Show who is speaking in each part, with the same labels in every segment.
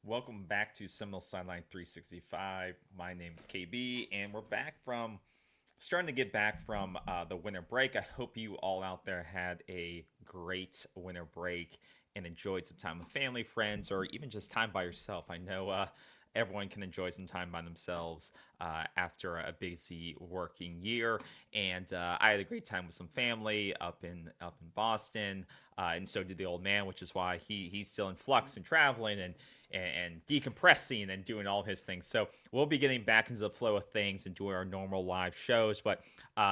Speaker 1: Welcome back to Seminoles Sideline 365. My name is KB, and we're back from starting to get back from the winter break. I hope you all out there had a great winter break and enjoyed some time with family, friends, or even just time by yourself. I know everyone can enjoy some time by themselves after a busy working year, and I had a great time with some family up in Boston, and so did the old man, which is why he's still in flux and traveling and decompressing and doing all his things. So we'll be getting back into the flow of things and doing our normal live shows. But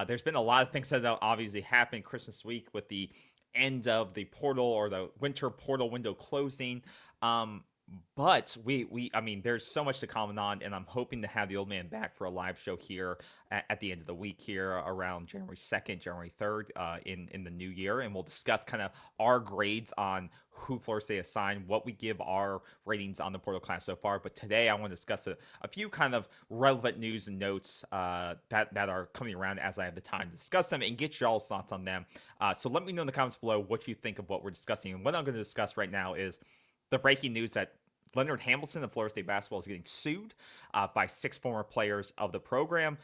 Speaker 1: there's been a lot of things that obviously happened Christmas week with the end of the portal or the winter portal window closing. But I mean, there's so much to comment on, and I'm hoping to have the old man back for a live show here at the end of the week here around January 2nd, January 3rd, in the new year, and we'll discuss kind of our grades on who Florida State assigned, what we give our ratings on the portal class so far. But today, I want to discuss a few kind of relevant news and notes that are coming around as I have the time to discuss them and get y'all's thoughts on them. So let me know in the comments below what you think of what we're discussing. And what I'm going to discuss right now is the breaking news that Leonard Hamilton of Florida State basketball is getting sued by six former players of the program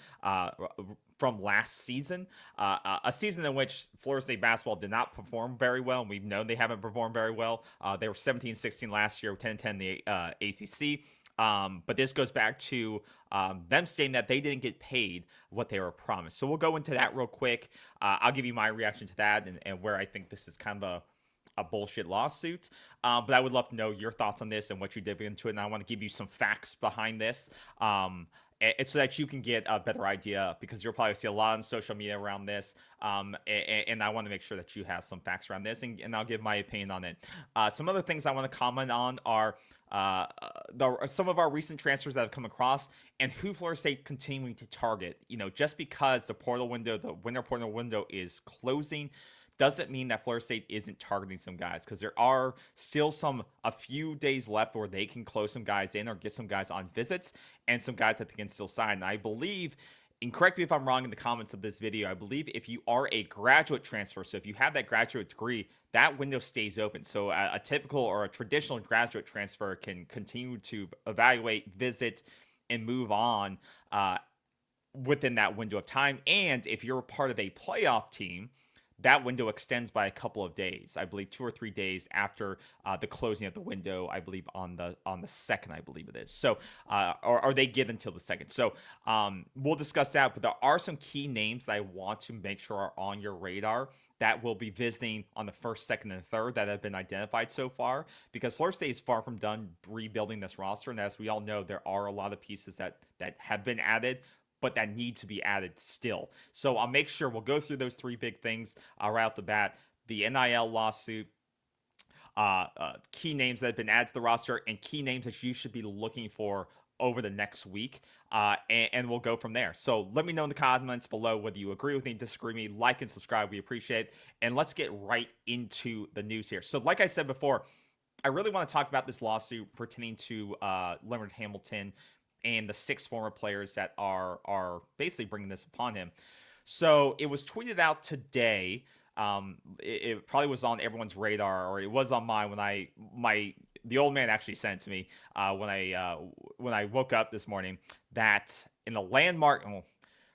Speaker 1: from last season, a season in which Florida State basketball did not perform very well, and we've known they haven't performed very well. They were 17-16 last year, 10-10 in the ACC. But this goes back to them stating that they didn't get paid what they were promised. So we'll go into that real quick. I'll give you my reaction to that and where I think this is kind of a bullshit lawsuit. But I would love to know your thoughts on this and what you did into it. And I want to give you some facts behind this. It's so that you can get a better idea because you'll probably see a lot on social media around this. And I want to make sure that you have some facts around this, and I'll give my opinion on it. Some other things I want to comment on are some of our recent transfers that have come across and who Florida State continuing to target. Just because the winter portal window is closing doesn't mean that Florida State isn't targeting some guys because there are still a few days left where they can close some guys in or get some guys on visits and some guys that they can still sign. And I believe, and correct me if I'm wrong in the comments of this video, I believe if you are a graduate transfer, so if you have that graduate degree, that window stays open. So a typical or a traditional graduate transfer can continue to evaluate, visit, and move on within that window of time. And if you're a part of a playoff team, that window extends by a couple of days. I believe 2 or 3 days after the closing of the window. I believe on the second. I believe it is. So, or they give until the second. So, we'll discuss that. But there are some key names that I want to make sure are on your radar that will be visiting on the first, second, and third that have been identified so far. Because Florida State is far from done rebuilding this roster, and as we all know, there are a lot of pieces that have been added but that need to be added still. So I'll make sure we'll go through those three big things right off the bat. The NIL lawsuit, key names that have been added to the roster, and key names that you should be looking for over the next week. And we'll go from there. So let me know in the comments below whether you agree with me, disagree with me, like and subscribe. We appreciate it. And let's get right into the news here. So like I said before, I really want to talk about this lawsuit pertaining to Leonard Hamilton and the six former players that are basically bringing this upon him. So it was tweeted out today. It probably was on everyone's radar, or it was on mine the old man actually sent it to me when I woke up this morning that in a landmark. Well,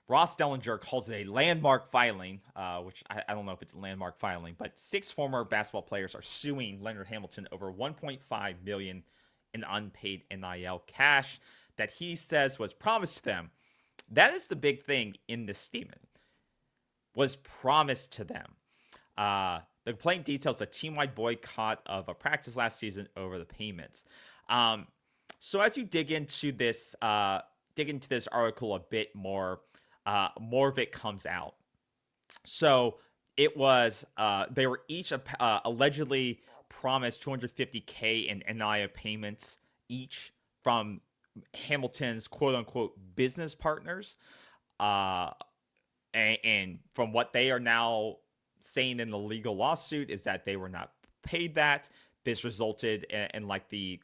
Speaker 1: Ross Dellinger calls it a landmark filing, which I don't know if it's a landmark filing, but six former basketball players are suing Leonard Hamilton over 1.5 million in unpaid NIL cash that he says was promised to them. That is the big thing in this statement. Was promised to them. The complaint details a team-wide boycott of a practice last season over the payments. So as you dig into this article a bit more of it comes out. So it was they were each allegedly promised 250K in NIL payments each from Hamilton's quote unquote business partners. And from what they are now saying in the legal lawsuit is that they were not paid that. This resulted in like the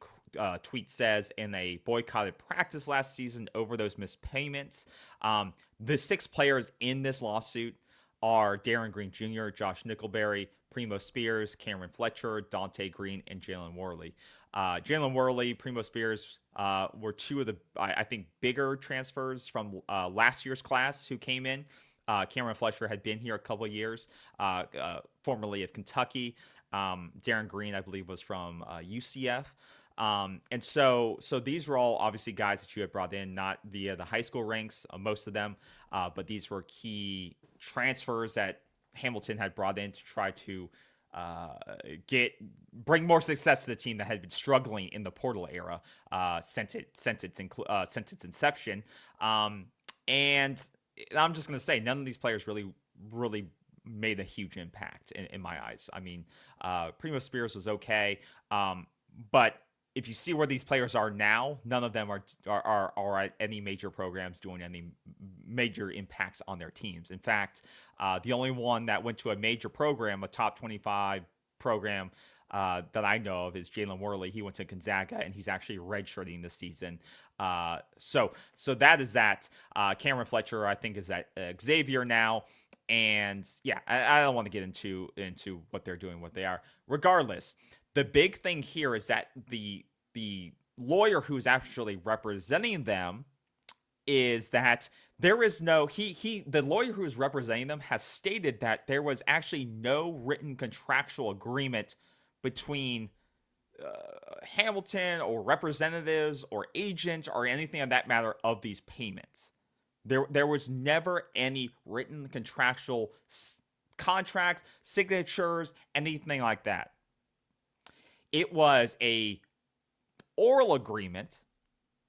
Speaker 1: tweet says, in a boycotted practice last season over those missed payments. The six players in this lawsuit are Darren Green Jr., Josh Nickelberry, Primo Spears, Cameron Fletcher, Dante Green, and Jalen Worley. Jalen Worley, Primo Spears were two of the, I think, bigger transfers from last year's class who came in. Cameron Fletcher had been here a couple of years, formerly of Kentucky. Darren Green, I believe, was from UCF. And so these were all obviously guys that you had brought in, not via the high school ranks, most of them, but these were key transfers that Hamilton had brought in to try to bring more success to the team that had been struggling in the portal era since its inception. And I'm just gonna say, none of these players really made a huge impact in my eyes. I mean, Primo Spears was okay, but if you see where these players are now, none of them are at any major programs doing any major impacts on their teams. In fact, the only one that went to a major program, a top 25 program that I know of, is Jalen Worley. He went to Gonzaga, and he's actually redshirting this season. So that is that. Cameron Fletcher, I think, is at Xavier now. And yeah, I don't want to get into what they're doing, what they are. Regardless, the big thing here is that the lawyer who's actually representing them is that there is no the lawyer who is representing them has stated that there was actually no written contractual agreement between Hamilton or representatives or agents or anything of that matter of these payments. There was never any written contractual contracts, signatures, anything like that. It was a oral agreement,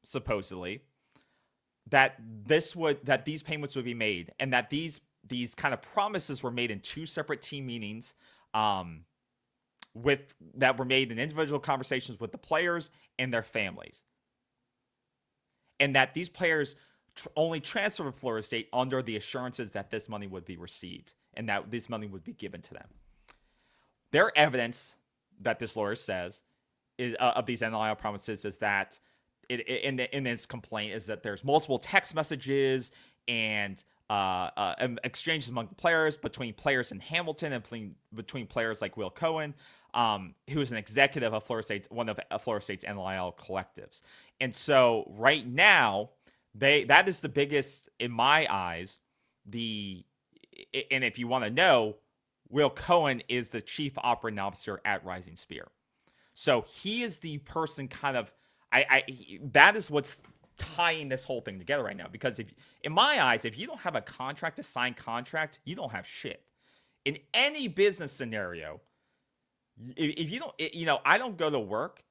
Speaker 1: supposedly, that these payments would be made, and that these kind of promises were made in two separate team meetings, that were made in individual conversations with the players and their families, and that these players only transferred to Florida State under the assurances that this money would be received and that this money would be given to them. Their evidence that this lawyer says is of these NIL promises is that in this complaint is that there's multiple text messages and exchanges among the players, between players in Hamilton and between players like Will Cohen, who is an executive of one of Florida State's NIL collectives. And so right now, that is the biggest, in my eyes, and if you want to know, Will Cohen is the chief operating officer at Rising Spear. So he is the person kind of, that is what's tying this whole thing together right now. Because in my eyes, if you don't have a signed contract, you don't have shit. In any business scenario, if you don't, I don't go to work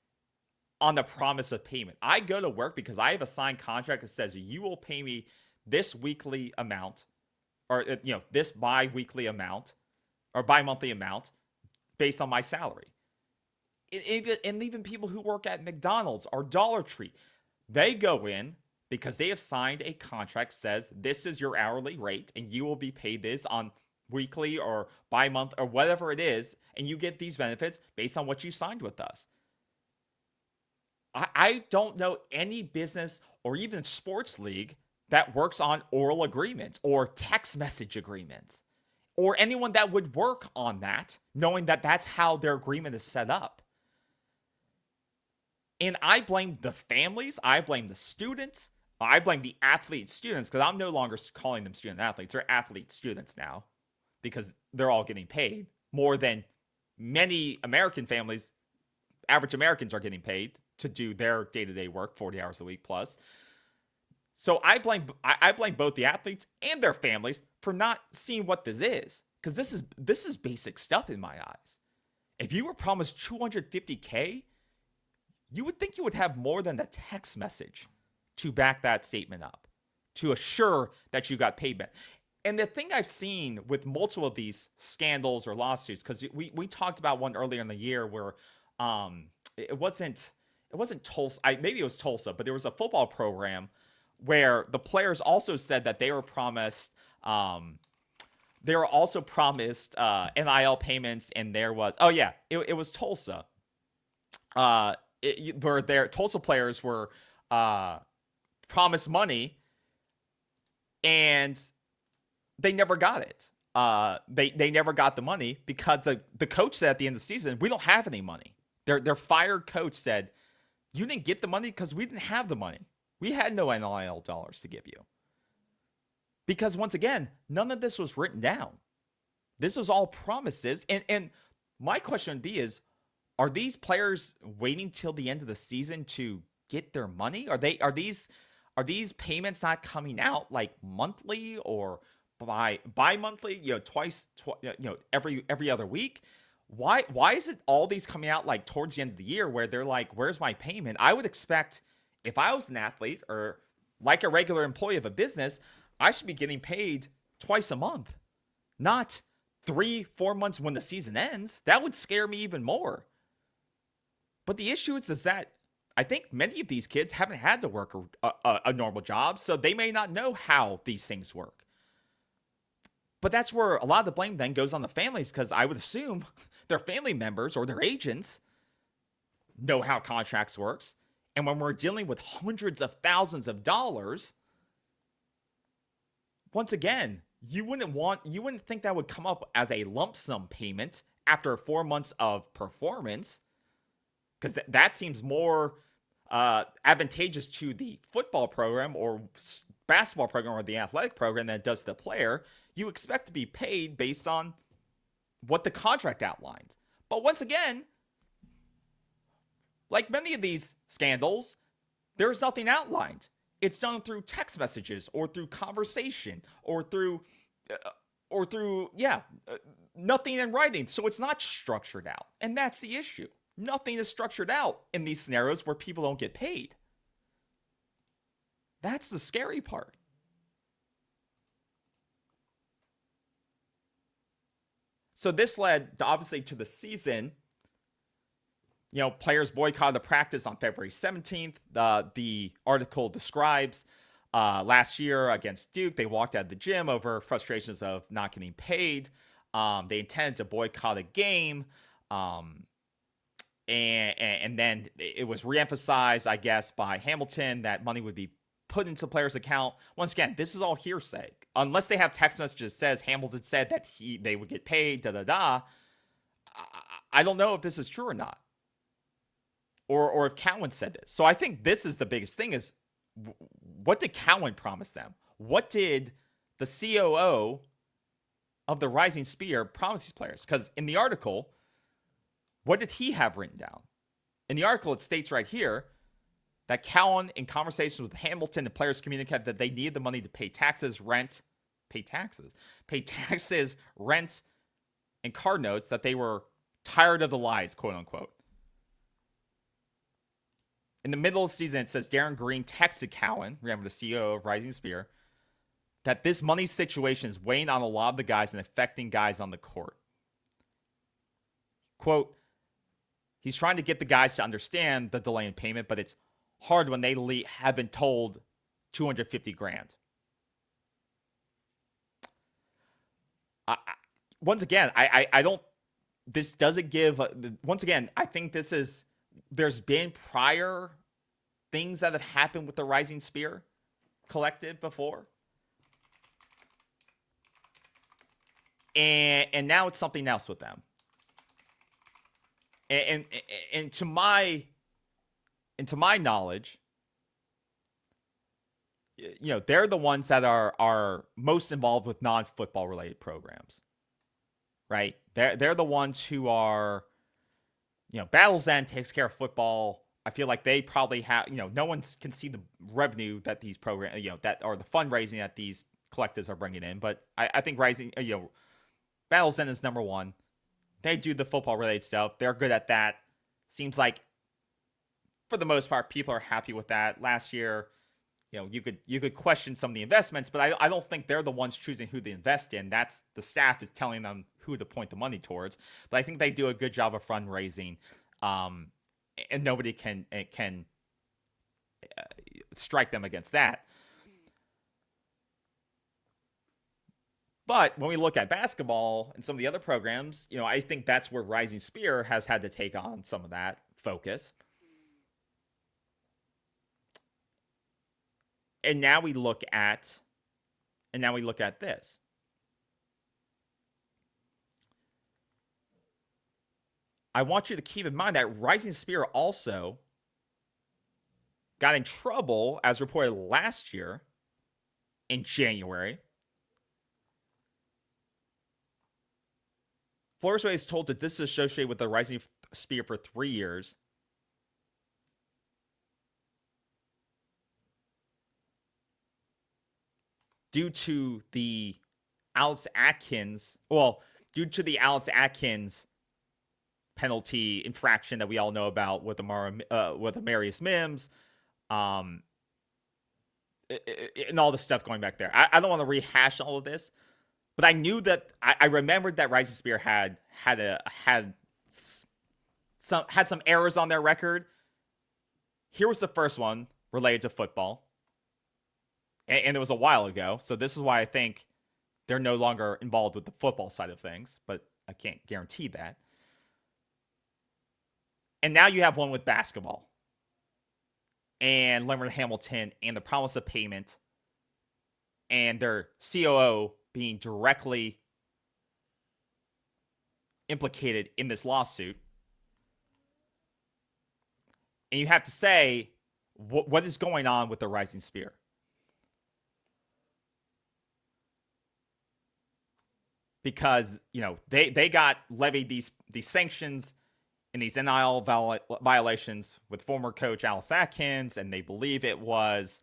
Speaker 1: on the promise of payment. I go to work because I have a signed contract that says you will pay me this weekly amount, or this bi-weekly amount or bi-monthly amount based on my salary. And even people who work at McDonald's or Dollar Tree, they go in because they have signed a contract says this is your hourly rate and you will be paid this on weekly or bi-month or whatever it is, and you get these benefits based on what you signed with us. I don't know any business or even sports league that works on oral agreements or text message agreements, or anyone that would work on that, knowing that that's how their agreement is set up. And I blame the families, I blame the students, I blame the athlete students, because I'm no longer calling them student athletes. They're athlete students now, because they're all getting paid more than many American families. Average Americans are getting paid to do their day-to-day work, 40 hours a week plus. So I blame both the athletes and their families for not seeing what this is, because this is basic stuff in my eyes. If you were promised $250K, you would think you would have more than a text message to back that statement up, to assure that you got paid back. And the thing I've seen with multiple of these scandals or lawsuits, because we talked about one earlier in the year where it wasn't Tulsa. Maybe it was Tulsa, but there was a football program where the players also said that they were promised NIL payments, and there was it was Tulsa. Where their Tulsa players were promised money, and they never got it. They never got the money because the coach said at the end of the season, we don't have any money. Their fired coach said, "You didn't get the money because we didn't have the money. We had no NIL dollars to give you." Because once again, none of this was written down. This was all promises. And my question would be is, are these players waiting till the end of the season to get their money? Are these payments not coming out like monthly or bi-monthly, every other week? Why is it all these coming out like towards the end of the year where they're like, where's my payment? I would expect if I was an athlete or like a regular employee of a business, I should be getting paid twice a month, not 3-4 months when the season ends. That would scare me even more. But the issue is that I think many of these kids haven't had to work a normal job, so they may not know how these things work. But that's where a lot of the blame then goes on the families, because I would assume their family members or their agents know how contracts works. And when we're dealing with hundreds of thousands of dollars, once again, you wouldn't think that would come up as a lump sum payment after 4 months of performance, because that seems more advantageous to the football program or basketball program or the athletic program than it does the player. You expect to be paid based on what the contract outlines. But once again, like many of these scandals, there's nothing outlined. It's done through text messages or through conversation or through nothing in writing. So it's not structured out. And that's the issue. Nothing is structured out in these scenarios where people don't get paid. That's the scary part. So this led, obviously, to the season. Players boycotted the practice on February 17th. The article describes last year against Duke, they walked out of the gym over frustrations of not getting paid. They intended to boycott a game. And then it was reemphasized, I guess, by Hamilton that money would be put into the player's account. Once again, this is all hearsay. Unless they have text messages that says Hamilton said that they would get paid, I don't know if this is true or not. Or if Cowan said this. So I think this is the biggest thing is, what did Cowan promise them? What did the COO of the Rising Spear promise these players? Because in the article, what did he have written down? In the article, it states right here that Cowan, in conversations with Hamilton, the players communicated that they needed the money to pay taxes, rent, and car notes, that they were tired of the lies, quote unquote. In the middle of the season, it says Darren Green texted Cowan, remember the CEO of Rising Spear, that this money situation is weighing on a lot of the guys and affecting guys on the court. Quote, he's trying to get the guys to understand the delay in payment, but it's hard when they have been told $250,000. Once again, I don't, this doesn't give, once again, I think there's been prior things that have happened with the Rising Spear collective before. And now it's something else with them. And to my knowledge, they're the ones that are most involved with non-football related programs, right? They're the ones who are, Battle's End takes care of football. I feel like they probably have, no one can see the revenue that these programs, that or the fundraising that these collectives are bringing in. But I think Rising, Battle's End is number one. They do the football related stuff. They're good at that. Seems like, for the most part, people are happy with that. Last year, you could question some of the investments, but I don't think they're the ones choosing who to invest in. That's the staff is telling them who to point the money towards. But I think they do a good job of fundraising, and nobody can strike them against that. But when we look at basketball and some of the other programs, I think that's where Rising Spear has had to take on some of that focus. And now we look at this. I want you to keep in mind that Rising Spear also got in trouble, as reported last year in January. Flores is told to disassociate with the Rising Spear for 3 years. Due to the Alex Atkins penalty infraction that we all know about with Amarius Mims, um, and all the stuff going back there. I don't want to rehash all of this, but I knew that I remembered that Rising Spear had some errors on their record. Here was the first one related to football, and it was a while ago. So this is why I think they're no longer involved with the football side of things, but I can't guarantee that. And now you have one with basketball and Leonard Hamilton and the promise of payment and their COO being directly implicated in this lawsuit. And you have to say, what is going on with the Rising Spear? Because, they got levied these sanctions and these NIL violations with former coach Alex Atkins, and they believe it was,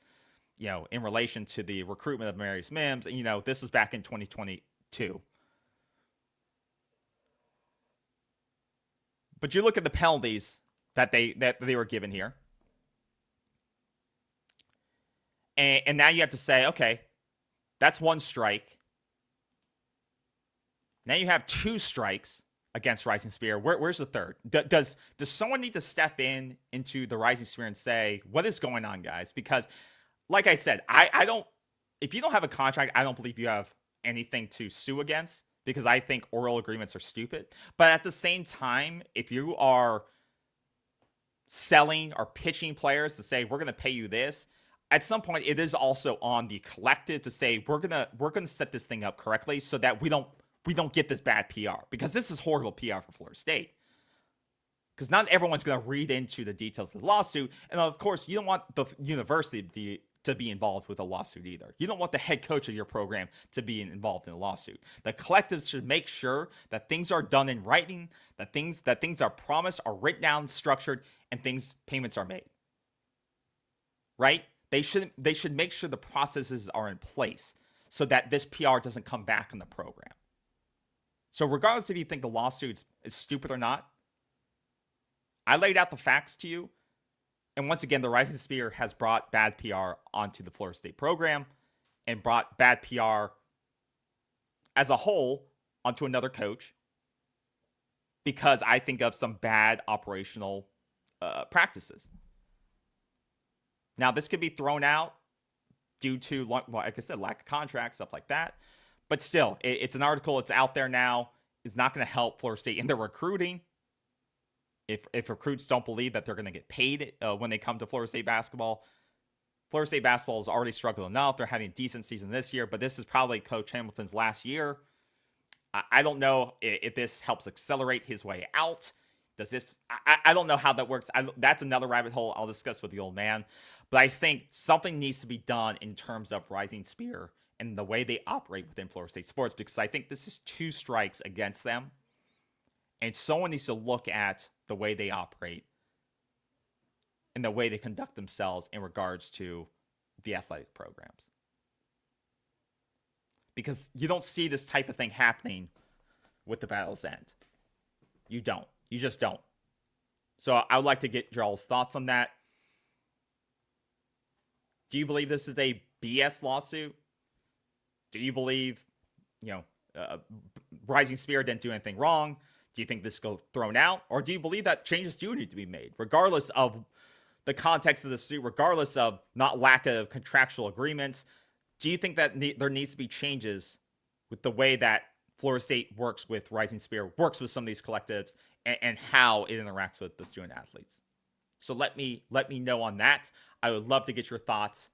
Speaker 1: in relation to the recruitment of Amarius Mims. And, this was back in 2022. But you look at the penalties that they were given here. And now you have to say, okay, that's one strike. Now you have 2 strikes against Rising Spear. Where's the third? Does someone need to step into the Rising Spear and say, what is going on, guys? Because, like I said, I don't. If you don't have a contract, I don't believe you have anything to sue against, because I think oral agreements are stupid. But at the same time, if you are selling or pitching players to say we're going to pay you this, at some point it is also on the collective to say we're gonna set this thing up correctly so that we don't get this bad PR, because this is horrible PR for Florida State. Because not everyone's going to read into the details of the lawsuit. And of course, you don't want the university to be involved with a lawsuit either. You don't want the head coach of your program to be involved in a lawsuit. The collectives should make sure that things are done in writing, that things are promised, are written down, structured, and payments are made. Right? They should make sure the processes are in place so that this PR doesn't come back on the program. So regardless if you think the lawsuit is stupid or not, I laid out the facts to you. And once again, the Rising Spear has brought bad PR onto the Florida State program and brought bad PR as a whole onto another coach, because I think of some bad operational practices. Now, this could be thrown out due to, like I said, lack of contracts, stuff like that. But still, it's an article. It's out there now. It's not going to help Florida State in their recruiting. If recruits don't believe that they're going to get paid when they come to Florida State basketball. Florida State basketball has already struggled enough. They're having a decent season this year, but this is probably Coach Hamilton's last year. I don't know if this helps accelerate his way out. Does this? I don't know how that works. That's another rabbit hole I'll discuss with the old man. But I think something needs to be done in terms of Rising Spear and the way they operate within Florida State sports, because I think this is 2 strikes against them. And someone needs to look at the way they operate and the way they conduct themselves in regards to the athletic programs. Because you don't see this type of thing happening with the Battle's End. You don't. You just don't. So I would like to get y'all's thoughts on that. Do you believe this is a BS lawsuit? Do you believe, Rising Spear didn't do anything wrong? Do you think this go thrown out? Or do you believe that changes do need to be made, regardless of the context of the suit, regardless of not lack of contractual agreements? Do you think that there needs to be changes with the way that Florida State works with Rising Spear, works with some of these collectives, and how it interacts with the student athletes? So let me know on that. I would love to get your thoughts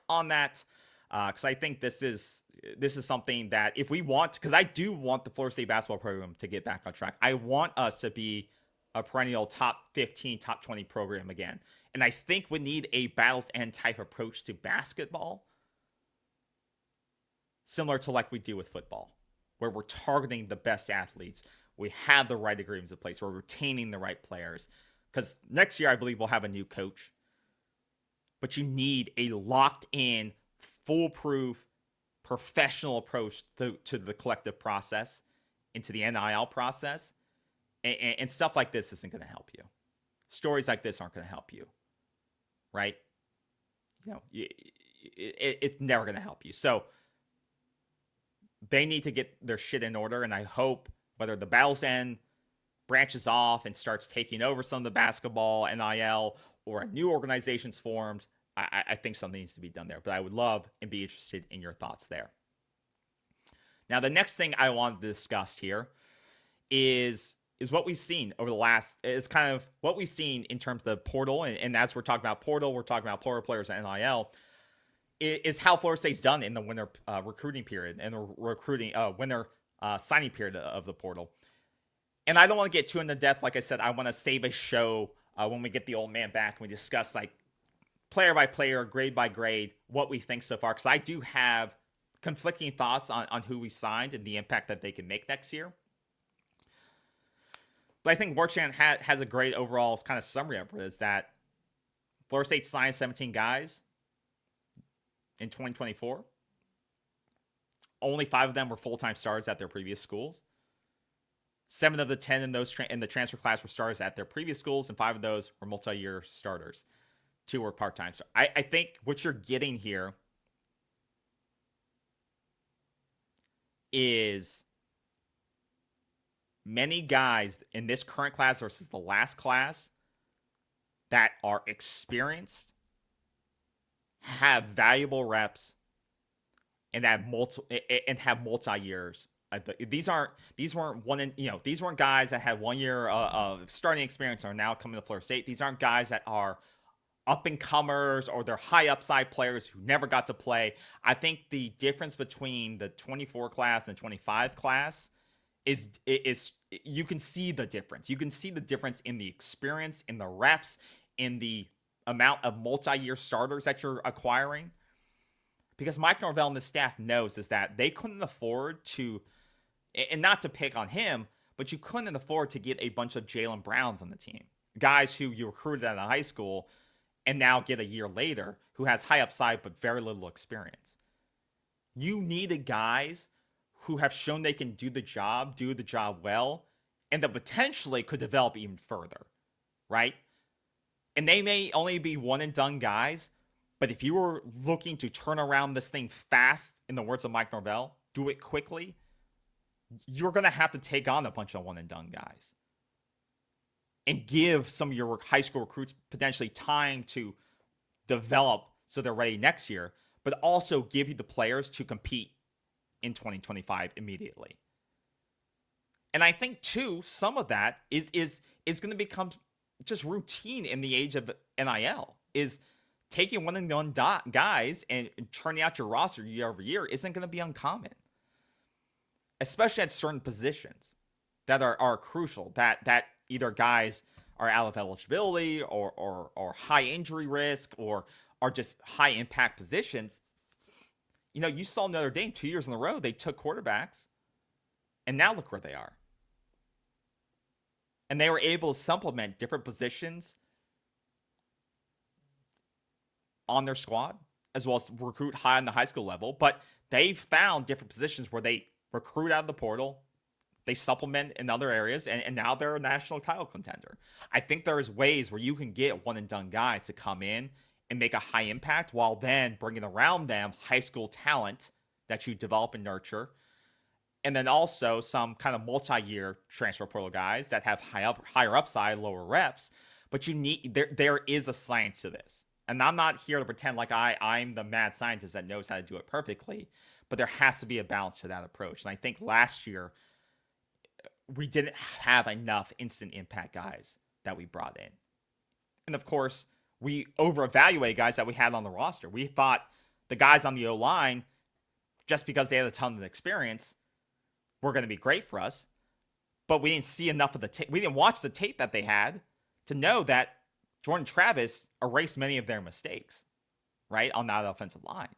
Speaker 1: on that. because I think this is something that if we want, because I do want the Florida State basketball program to get back on track. I want us to be a perennial top 15, top 20 program again. And I think we need a battles end type approach to basketball, similar to like we do with football, where we're targeting the best athletes. We have the right agreements in place. We're retaining the right players. Because next year, I believe we'll have a new coach. But you need a locked in, foolproof, professional approach to the collective process, into the NIL process. And stuff like this isn't going to help you. Stories like this aren't going to help you. Right? It's never going to help you. So they need to get their shit in order. And I hope whether the battles end, branches off, and starts taking over some of the basketball, NIL, or a new organization's formed, I think something needs to be done there. But I would love and be interested in your thoughts there. Now, the next thing I wanted to discuss here is what we've seen over the last, is kind of what we've seen in terms of the portal. And as we're talking about portal, we're talking about Florida players and NIL, is how Florida State's done in the winter recruiting period and the recruiting winter signing period of the portal. And I don't want to get too into depth. Like I said, I want to save a show when we get the old man back and we discuss like player by player, grade by grade, what we think so far. Because I do have conflicting thoughts on who we signed and the impact that they can make next year. But I think Warchant has a great overall kind of summary of it, is that Florida State signed 17 guys in 2024. Only 5 of them were full-time starters at their previous schools. 7 of the 10 in the transfer class were starters at their previous schools, and 5 of those were multi-year starters. 2 were part-time. So I think what you're getting here is many guys in this current class versus the last class that are experienced, have valuable reps, and have multi years. These weren't guys that had 1 year of starting experience and are now coming to Florida State. These aren't guys that are up and comers or they're high upside players who never got to play. I think the difference between the 24 class and the 25 class is you can see the difference. You can see the difference in the experience, in the reps, in the amount of multi-year starters that you're acquiring. Because Mike Norvell and the staff knows is that they couldn't afford to, and not to pick on him, but you couldn't afford to get a bunch of Jaylen Browns on the team. Guys who you recruited out of high school and now get a year later who has high upside but very little experience. You needed guys who have shown they can do the job well, and that potentially could develop even further, right? And they may only be one and done guys, but if you were looking to turn around this thing fast, in the words of Mike Norvell, do it quickly, you're going to have to take on a bunch of one and done guys and give some of your high school recruits potentially time to develop so they're ready next year, but also give you the players to compete in 2025 immediately. And I think too, some of that is going to become just routine in the age of NIL. Is taking one and done guys and churning out your roster year over year isn't going to be uncommon, especially at certain positions that are crucial. That either guys are out of eligibility or high injury risk or are just high impact positions. You know, you saw Notre Dame 2 years in a row, they took quarterbacks, and now look where they are. And they were able to supplement different positions on their squad, as well as recruit high on the high school level. But they found different positions where they recruit out of the portal, they supplement in other areas, and now they're a national title contender. I think there's ways where you can get one and done guys to come in and make a high impact while then bringing around them high school talent that you develop and nurture. And then also some kind of multi-year transfer portal guys that have higher upside, lower reps. But you need there is a science to this. And I'm not here to pretend like I'm the mad scientist that knows how to do it perfectly. But there has to be a balance to that approach. And I think last year we didn't have enough instant impact guys that we brought in. And of course, we over-evaluate guys that we had on the roster. We thought the guys on the O-line, just because they had a ton of experience, were going to be great for us. But we didn't see enough of the tape. We didn't watch the tape that they had to know that Jordan Travis erased many of their mistakes, right, on that offensive line.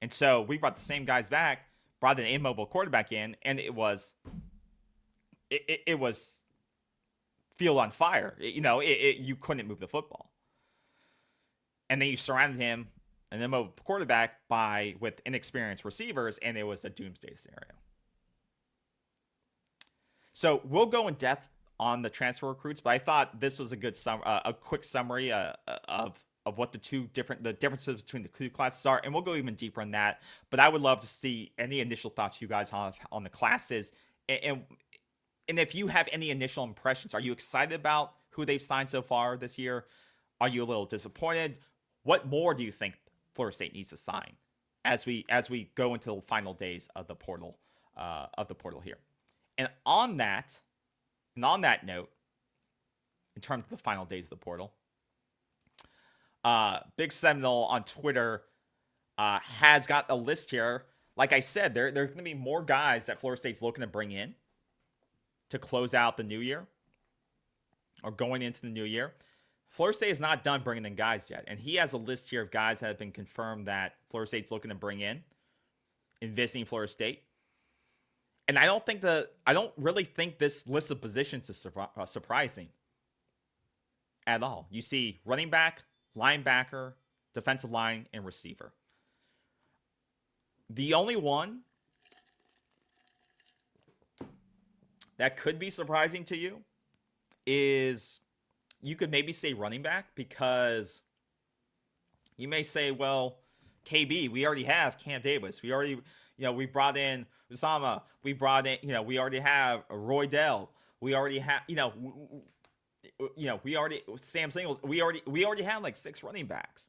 Speaker 1: And so we brought the same guys back, brought an immobile quarterback in, and it was field on fire. You couldn't move the football. And then you surrounded him, an immobile quarterback, with inexperienced receivers, and it was a doomsday scenario. So we'll go in depth on the transfer recruits, but I thought this was a quick summary of what the differences between the two classes are, and we'll go even deeper in that. But I would love to see any initial thoughts you guys have on the classes, and if you have any initial impressions. Are you excited about who they've signed so far this year? Are you a little disappointed? What more do you think Florida State needs to sign as we go into the final days of the portal here? And on that note, in terms of the final days of the portal, Big Seminole on Twitter has got a list here. Like I said, there's going to be more guys that Florida State's looking to bring in to close out the new year or going into the new year. Florida State is not done bringing in guys yet. And he has a list here of guys that have been confirmed that Florida State's looking to bring in visiting Florida State. And I don't really think this list of positions is surprising at all. You see running back, linebacker, defensive line, and receiver. The only one that could be surprising to you is, you could maybe say running back, because you may say, well, KB, we already have Cam Davis. We already, we brought in Usama. We brought in, we already have Roy Dell. We already have, we already, Sam Singles. We already have like 6 running backs.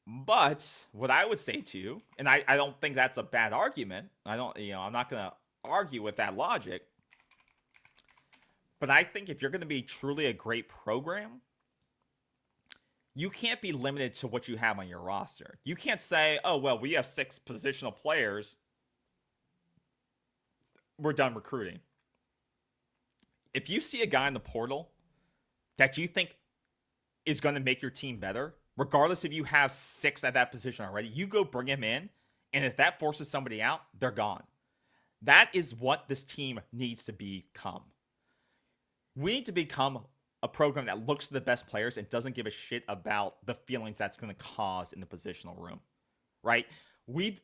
Speaker 1: But what I would say to you, and I don't think that's a bad argument. I'm not going to argue with that logic. But I think if you're going to be truly a great program, you can't be limited to what you have on your roster. You can't say, oh, well, we have 6 positional players. We're done recruiting. If you see a guy in the portal that you think is going to make your team better, regardless if you have 6 at that position already, you go bring him in. And if that forces somebody out, they're gone. That is what this team needs to become. We need to become a program that looks to the best players and doesn't give a shit about the feelings that's going to cause in the positional room, right? We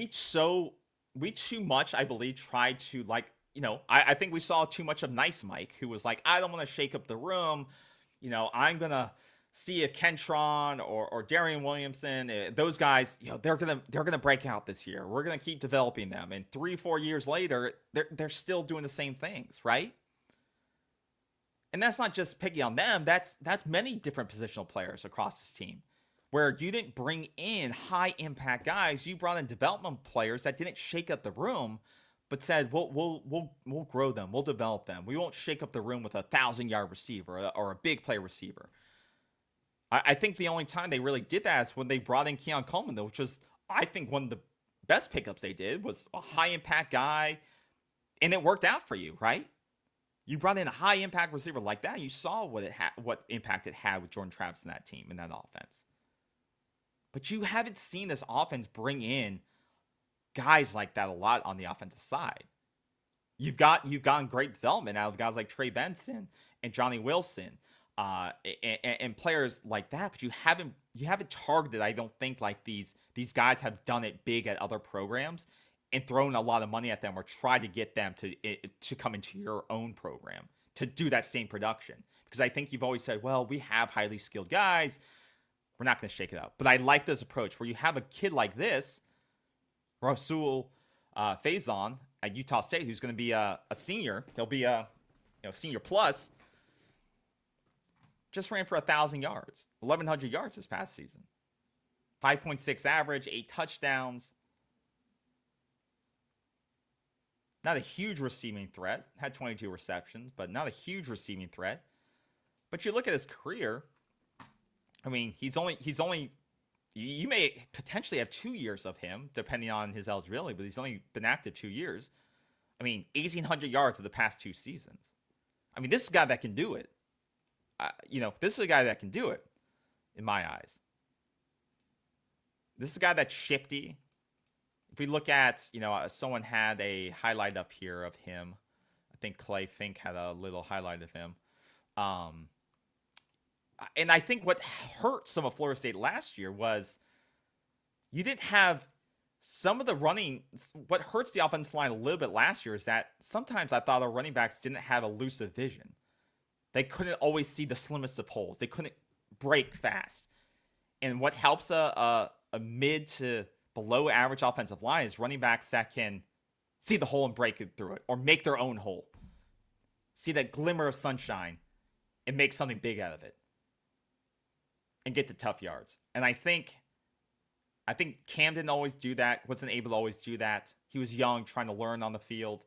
Speaker 1: too much, I believe, tried to, I think we saw too much of Nice Mike, who was like, I don't want to shake up the room. I'm going to see if Kentron or Darian Williamson, those guys, they're gonna break out this year. We're gonna keep developing them, and 3-4 years later, they're still doing the same things, right? And that's not just picking on them. That's many different positional players across this team, where you didn't bring in high impact guys. You brought in development players that didn't shake up the room, but said, we'll grow them, we'll develop them. We won't shake up the room with a 1,000-yard receiver or a big play receiver. I think the only time they really did that is when they brought in Keon Coleman, though, which was, I think, one of the best pickups they did, was a high-impact guy, and it worked out for you, right? You brought in a high-impact receiver like that, you saw what impact it had with Jordan Travis in that team, in that offense. But you haven't seen this offense bring in guys like that a lot on the offensive side. You've gotten great development out of guys like Trey Benson and Johnny Wilson, and players like that, but you haven't targeted, I don't think, like these guys have done it big at other programs and thrown a lot of money at them, or try to get them to come into your own program to do that same production. Because I think you've always said, well, we have highly skilled guys, we're not going to shake it up. But I like this approach where you have a kid like this, Rasul Faison at Utah State, who's going to be a senior. He'll be a senior plus. Just ran for 1,000 yards, 1,100 yards this past season. 5.6 average, 8 touchdowns. Not a huge receiving threat. Had 22 receptions, but not a huge receiving threat. But you look at his career, I mean, he's only you may potentially have 2 years of him depending on his eligibility, but he's only been active 2 years. I mean, 1,800 yards of the past 2 seasons. I mean, this is a guy that can do it. This is a guy that can do it in my eyes. This is a guy that's shifty. If we look at, someone had a highlight up here of him. I think Clay Fink had a little highlight of him. And I think what hurt some of Florida State last year was you didn't have some of the running. What hurts the offensive line a little bit last year is that sometimes I thought our running backs didn't have elusive vision. They couldn't always see the slimmest of holes. They couldn't break fast. And what helps a mid to below average offensive line is running backs that can see the hole and break it through it, or make their own hole. See that glimmer of sunshine and make something big out of it. And get to tough yards. And I think Cam didn't always do that, wasn't able to always do that. He was young, trying to learn on the field.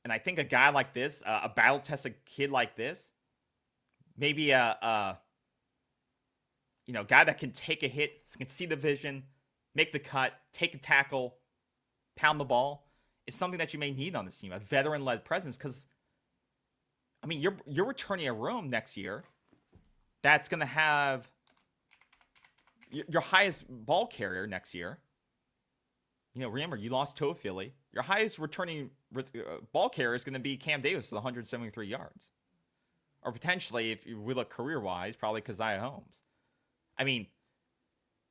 Speaker 1: And I think a guy like this, a battle-tested kid like this, maybe a guy that can take a hit, can see the vision, make the cut, take a tackle, pound the ball, is something that you may need on this team. A veteran-led presence, because, I mean, you're returning a room next year that's going to have your highest ball carrier next year. Remember, you lost Toafili. Your highest returning ball carrier is going to be Cam Davis with 173 yards. Or potentially, if we look career-wise, probably Keziah Holmes. I mean,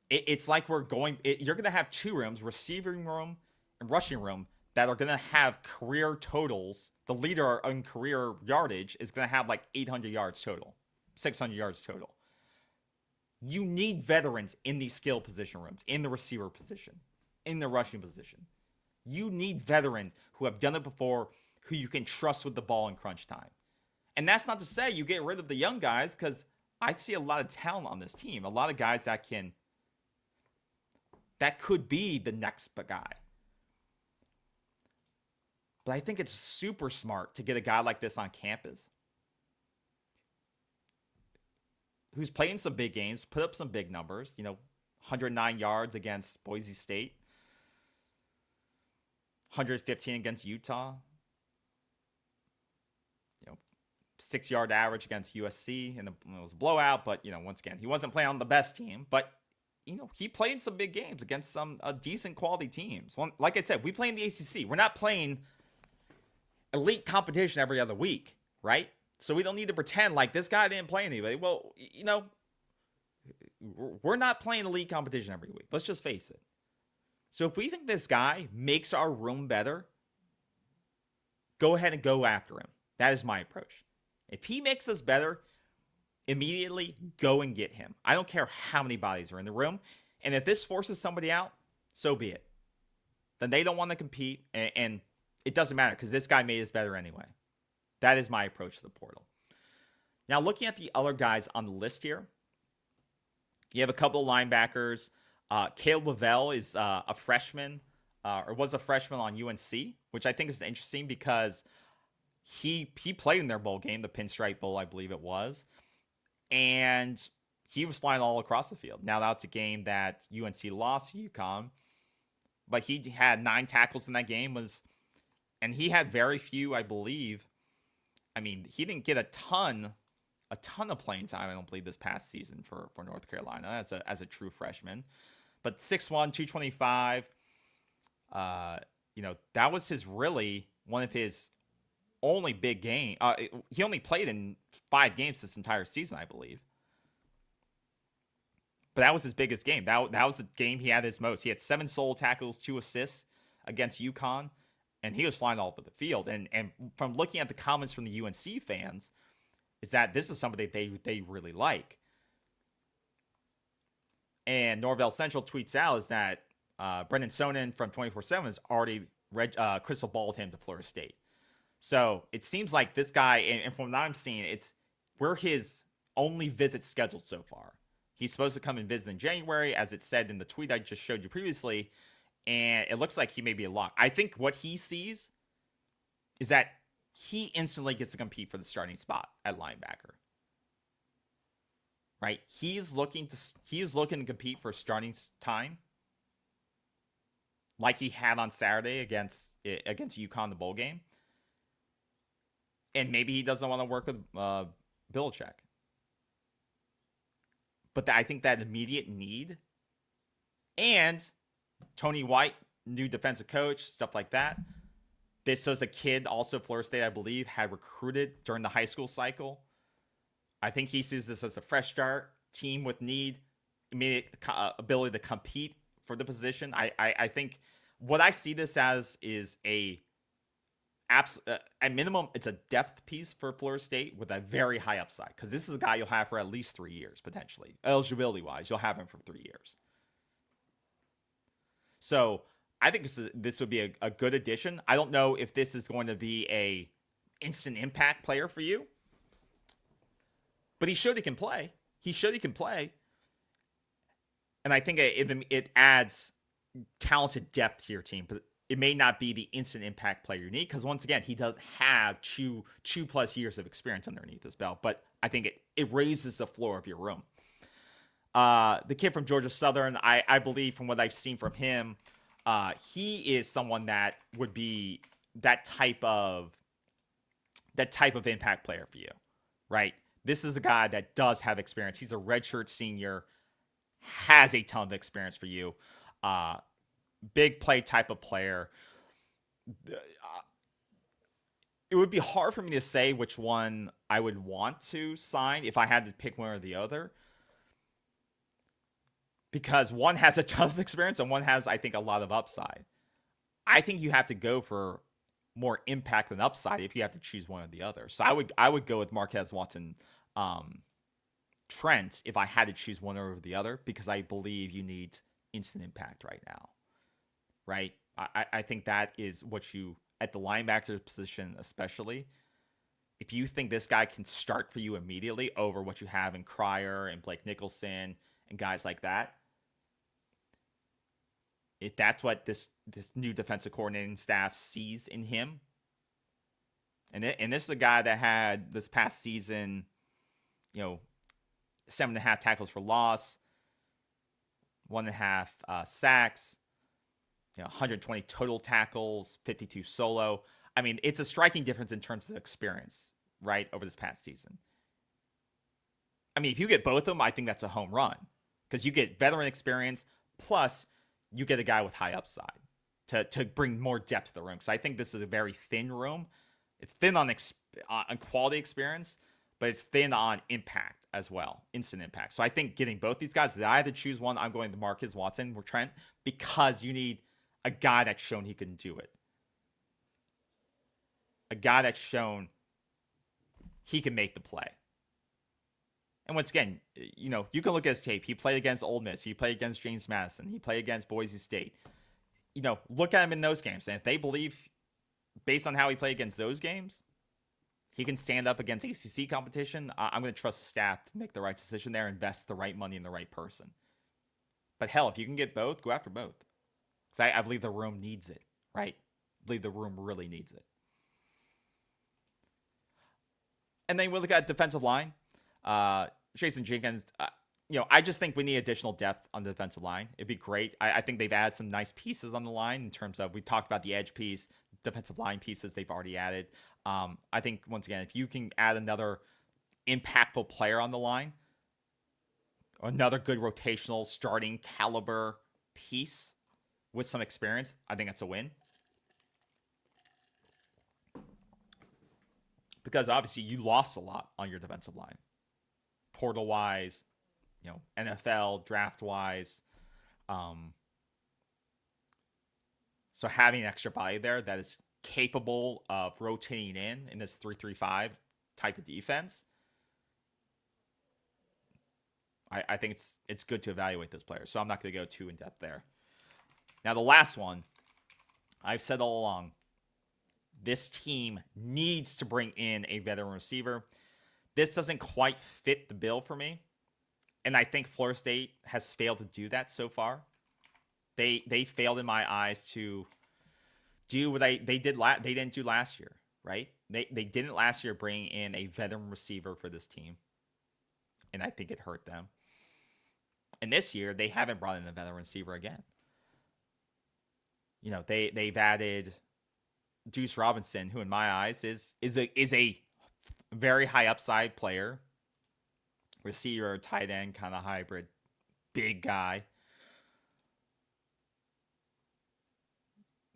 Speaker 1: it's like you're going to have two rooms, receiving room and rushing room, that are going to have career totals. The leader in career yardage is going to have like 800 yards total, 600 yards total. You need veterans in these skill position rooms, in the receiver position, in the rushing position. You need veterans who have done it before, who you can trust with the ball in crunch time. And that's not to say you get rid of the young guys, because I see a lot of talent on this team. A lot of guys that could be the next guy. But I think it's super smart to get a guy like this on campus, who's playing some big games, put up some big numbers, 109 yards against Boise State, 115 against Utah, 6-yard average against USC, and it was a blowout, but, once again, he wasn't playing on the best team, but, he played some big games against some decent quality teams. Well, like I said, we play in the ACC. We're not playing elite competition every other week, right? So we don't need to pretend like this guy didn't play anybody. Well, we're not playing elite competition every week. Let's just face it. So if we think this guy makes our room better, go ahead and go after him. That is my approach. If he makes us better, immediately go and get him. I don't care how many bodies are in the room. And if this forces somebody out, so be it. Then they don't want to compete, and it doesn't matter, because this guy made us better anyway. That is my approach to the portal. Now, looking at the other guys on the list here, you have a couple of linebackers. Caleb Lavelle is a freshman, or was a freshman on UNC, which I think is interesting because he played in their bowl game, the Pinstripe Bowl, I believe it was, and he was flying all across the field. Now, that's a game that UNC lost to UConn, but he had 9 tackles in that game, and he had very few, I believe. I mean, he didn't get a ton of playing time, I don't believe, this past season for North Carolina as a true freshman. But 6'1", 225, that was one of his only big game. He only played in 5 games this entire season, I believe. But that was his biggest game. That was the game he had his most. He had 7 solo tackles, 2 assists against UConn, and he was flying all over the field. And from looking at the comments from the UNC fans, is that this is somebody they really like. And Norvell Central tweets out is that Brendan Sonnen from 24/7 has already crystal balled him to Florida State. So it seems like this guy, and from what I'm seeing, we're his only visit scheduled so far. He's supposed to come and visit in January, as it said in the tweet I just showed you previously, and it looks like he may be a lock. I think what he sees is that he instantly gets to compete for the starting spot at linebacker. right? He's looking to compete for starting time, like he had on Saturday against UConn in the bowl game, and maybe he doesn't want to work with Belichick. But I think that immediate need and Tony White, new defensive coach, stuff like that. This was a kid also Florida State, I believe, had recruited during the high school cycle. I think he sees this as a fresh start, team with need, immediate ability to compete for the position. I think what I see this as is at minimum, it's a depth piece for Florida State with a very high upside, because this is a guy you'll have for at least 3 years potentially. Eligibility wise, you'll have him for 3 years. So I think this would be a good addition. I don't know if this is going to be a instant impact player for you, but he showed he can play. And I think it adds talented depth to your team, but it may not be the instant impact player you need, because once again, he doesn't have two plus years of experience underneath his belt. But I think it raises the floor of your room. The kid from Georgia Southern, I believe from what I've seen from him, he is someone that would be that type of impact player for you, right? This is a guy that does have experience. He's a redshirt senior, has a ton of experience for you. Big play type of player. It would be hard for me to say which one I would want to sign if I had to pick one or the other, because one has a ton of experience and one has, I think, a lot of upside. I think you have to go for more impact than upside if you have to choose one or the other. So I would go with Marquez Watson, Trent if I had to choose one over the other, because I believe you need instant impact right now, right? I think that is what you, at the linebacker position especially, if you think this guy can start for you immediately over what you have in Cryer and Blake Nicholson and guys like that, if that's what this new defensive coordinating staff sees in him, and this is a guy that had this past season, 7.5 tackles for loss, 1.5 sacks, 120 total tackles, 52 solo. I mean, it's a striking difference in terms of experience, right, over this past season. I mean, if you get both of them, I think that's a home run, because you get veteran experience plus you get a guy with high upside to bring more depth to the room. Because I think this is a very thin room. It's thin on quality experience, but it's thin on impact as well, instant impact. So I think getting both these guys, if I had to choose one, I'm going to Marquez Watson or Trent, because you need a guy that's shown he can do it. A guy that's shown he can make the play. And once again, you can look at his tape. He played against Ole Miss. He played against James Madison. He played against Boise State. Look at him in those games. And if they believe, based on how he played against those games, he can stand up against ACC competition, I'm going to trust the staff to make the right decision there, invest the right money in the right person. But hell, if you can get both, go after both. Because I believe the room needs it, right? I believe the room really needs it. And then we look at defensive line. Jason Jenkins, I just think we need additional depth on the defensive line. It'd be great. I think they've added some nice pieces on the line in terms of, we talked about the edge piece, defensive line pieces they've already added. I think, once again, if you can add another impactful player on the line, another good rotational starting caliber piece with some experience, I think that's a win. Because obviously you lost a lot on your defensive line. Portal wise, NFL draft wise. So having an extra body there that is capable of rotating in this 3-3-5 type of defense, I think it's good to evaluate those players. So I'm not going to go too in depth there. Now the last one, I've said all along, this team needs to bring in a veteran receiver. This doesn't quite fit the bill for me. And I think Florida State has failed to do that so far. They failed in my eyes to do what they didn't do last year, right? They didn't last year bring in a veteran receiver for this team. and I think it hurt them. And this year, they haven't brought in a veteran receiver again. They've added Deuce Robinson, who in my eyes is a very high upside player, receiver, tight end, kind of hybrid, big guy.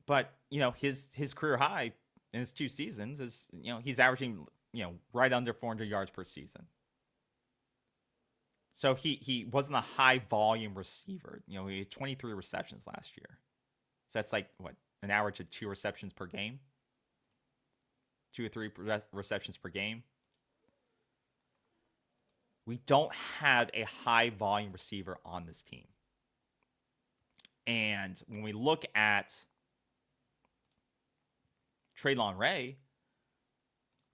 Speaker 1: But his career high in his 2 seasons is he's averaging right under 400 yards per season. So he wasn't a high volume receiver. He had 23 receptions last year. So that's like what, an average of 2 receptions per game, 2 or 3 receptions per game. We don't have a high volume receiver on this team. And when we look at Traylon Ray,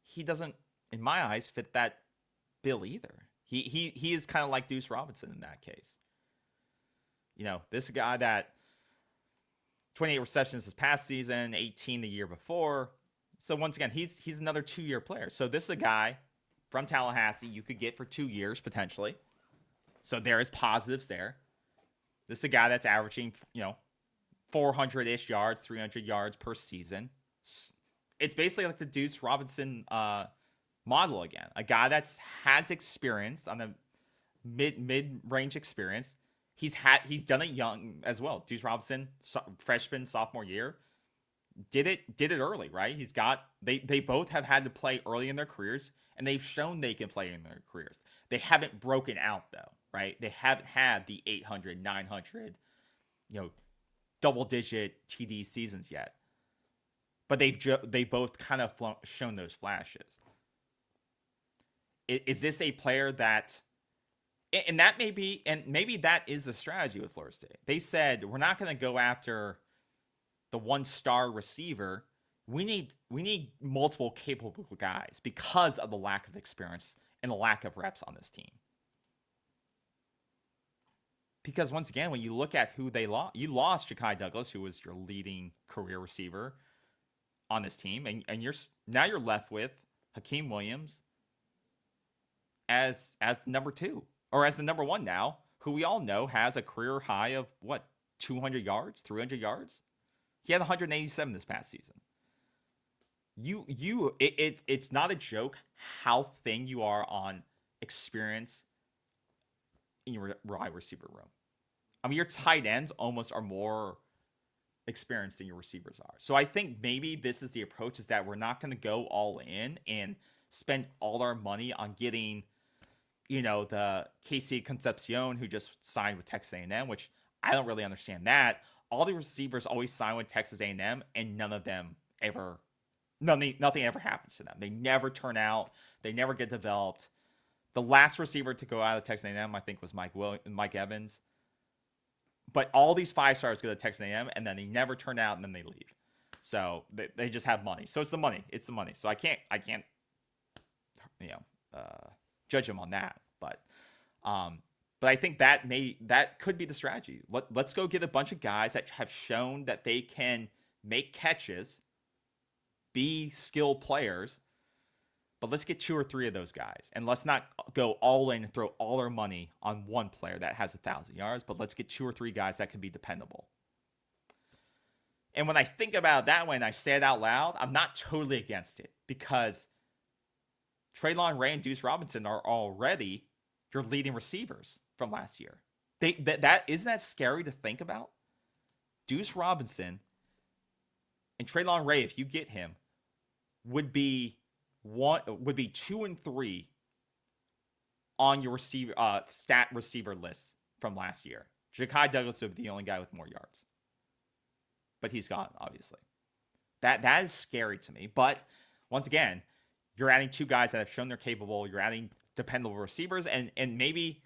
Speaker 1: he doesn't, in my eyes, fit that bill either. He is kind of like Deuce Robinson in that case. This guy that 28 receptions this past season, 18 the year before. So once again, he's another 2-year player. So this is a guy from Tallahassee you could get for 2 years potentially. So there is positives there. This is a guy that's averaging 400-ish yards, 300 yards per season. It's basically like the Deuce Robinson model again. A guy that has experience on the mid-range experience. He's done it young as well. Deuce Robinson, freshman, sophomore year, did it early, right? They both have had to play early in their careers, and they've shown they can play in their careers. They haven't broken out though, right? They haven't had the 800, 900, double-digit TD seasons yet. But they both kind of shown those flashes. Is this a player that, and that maybe that is the strategy with Florida State. They said, we're not going to go after the 1-star receiver. We need multiple capable guys because of the lack of experience and the lack of reps on this team. Because once again, when you look at who they lost, you lost Ja'Kai Douglas, who was your leading career receiver on this team, and you're left with Hakeem Williams as number 2, or as the number 1 now, who we all know has a career high of 200 yards, 300 yards. He had 187 this past season. It's not a joke how thin you are on experience in your wide receiver room. I mean, your tight ends almost are more experienced than your receivers are. So I think maybe this is the approach, is that we're not going to go all in and spend all our money on getting, the Casey Concepcion, who just signed with Texas A&M, which I don't really understand that. All the receivers always sign with Texas A&M, and nothing ever happens to them. They never turn out. They never get developed. The last receiver to go out of Texas A&M, I think, was Mike Evans. But all these 5-stars go to Texas A&M, and then they never turn out, and then they leave. So they just have money. So it's the money. It's the money. So I can't judge them on that. But I think that could be the strategy. Let's go get a bunch of guys that have shown that they can make catches, be skilled players. But let's get 2 or 3 of those guys. And let's not go all in and throw all our money on one player that has 1,000 yards. But let's get 2 or 3 guys that can be dependable. And when I think about it that way and I say it out loud, I'm not totally against it. Because Traylon Ray and Deuce Robinson are already your leading receivers from last year. Isn't that scary to think about? Deuce Robinson and Traylon Ray, if you get him, would be 2 and 3 on your stat receiver list from last year. Ja'Kai Douglas would be the only guy with more yards, but he's gone, obviously. That is scary to me. But once again, you're adding 2 guys that have shown they're capable. You're adding dependable receivers, and maybe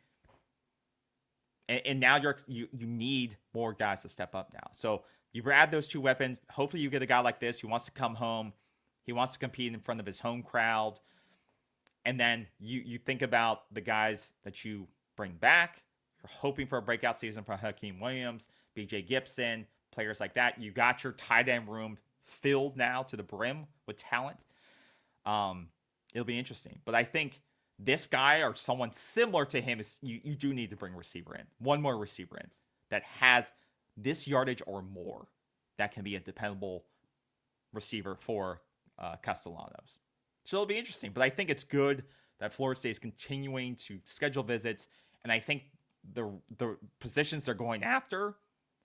Speaker 1: now you need more guys to step up now. So you add those 2 weapons. Hopefully, you get a guy like this who wants to come home. He wants to compete in front of his home crowd. And then you think about the guys that you bring back. You're hoping for a breakout season from Hakeem Williams, BJ Gibson, players like that. You got your tight end room filled now to the brim with talent. It'll be interesting. But I think this guy or someone similar to him is you do need to bring receiver in. One more receiver in that has this yardage or more that can be a dependable receiver for Castellanos. So it'll be interesting. But I think it's good that Florida State is continuing to schedule visits. And I think the positions they're going after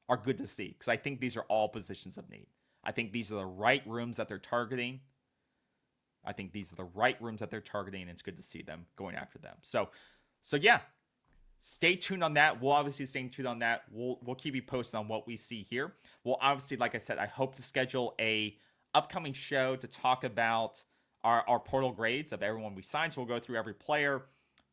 Speaker 1: are good to see because I think these are all positions of need. I think these are the right rooms that they're targeting. And it's good to see them going after them. So yeah, stay tuned on that. We'll obviously stay tuned on that. We'll keep you posted on what we see here. We'll obviously, like I said, I hope to schedule a upcoming show to talk about our portal grades of everyone we signed. So we'll go through every player,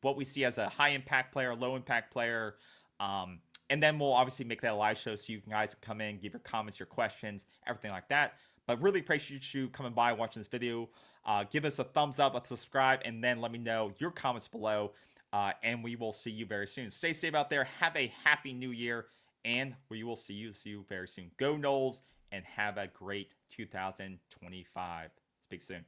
Speaker 1: what we see as a high impact player, low impact player, and then we'll obviously make that a live show so you guys can come in, give your comments, your questions, everything like that. But really appreciate you coming by, watching this video. Give us a thumbs up, a subscribe, and then let me know your comments below. And we will see you very soon. Stay safe out there. Have a happy new year. And we will see you very soon. Go Noles and have a great 2025. Speak soon.